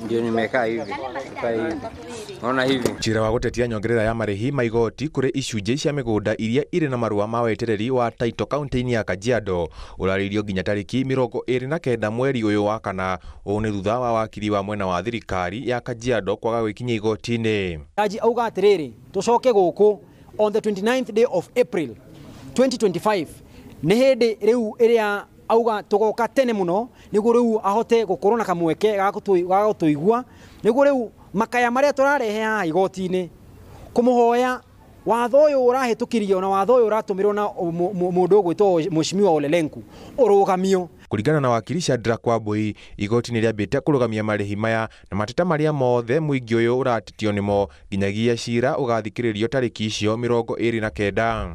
Ndio nimekaa hivi. Naona hivi. Cira wa gutetia nyongerera ya marihi ma igoti kuri icunjĩ cia migunda iria iri na marua ma wetereri wa Taito kaunti-inĩ ya Kajiado uraririo nginya tariki 29 mweri uyu wa kana. Ũũ nĩ thutha wa wakiri wa mwena wa thirikari ya Kajiado kwaga gwikinya igoti-inĩ. Jaji auga atiriri tucoke guku on the 29th day of April 2025 nĩ hindi riu iria auga tugoka tene muno niguo riu ahote gukorwo na kamweke ga gutuigua niguo riu makaya maria turarehe ha igoti-inĩ kumuhoya watho uyu urahitukirio na watho uyu uratumirwo na mundu ugwitwo Mheshimiwa Ole Lenku urugamio. Kuringana na wakiri Shadrack Wambui, igoti nĩ rĩambĩte kũrũgamia marĩhi maya na mateta maria mothe mũingĩ ũyũ ũratĩtio nĩmo nginyagia cira ũgathikĩrĩrio tarĩki icio 29.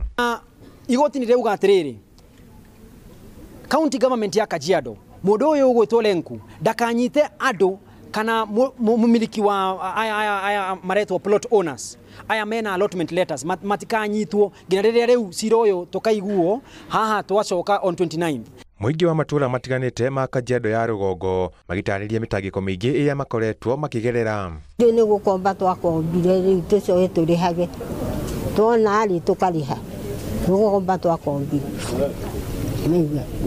Igoti nĩ rĩuga atĩrĩrĩ, county government ya Kajiado mundu uyu ugwitwo Lenku ndakanyite andu kana mumiliki wa aya maretwo plot owners aya mena allotment letters matikanyitwo nginya rĩrĩa rĩu cira ũyũ tukaiguo haha twacoka on 29. Mũingĩ wa matũra matiganĩte ma Kajiado ya rũgongo magitarĩria mĩtangĩko mĩingĩ ĩrĩa makoretwo makĩgerera. Nĩ gũkomba twakombire rĩu tũcoe tũrĩhage tuona rĩ tũkarĩha gũkomba twakombire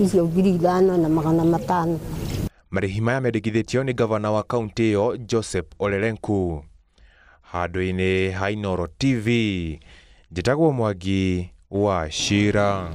icio 5,500. Marĩhi maya mendekithĩtio nĩ gavana wa kaunti ĩyo Joseph Ole Lenku. Handũ-inĩ ha Inooro TV, njĩtagwo Mwangi wa Cira.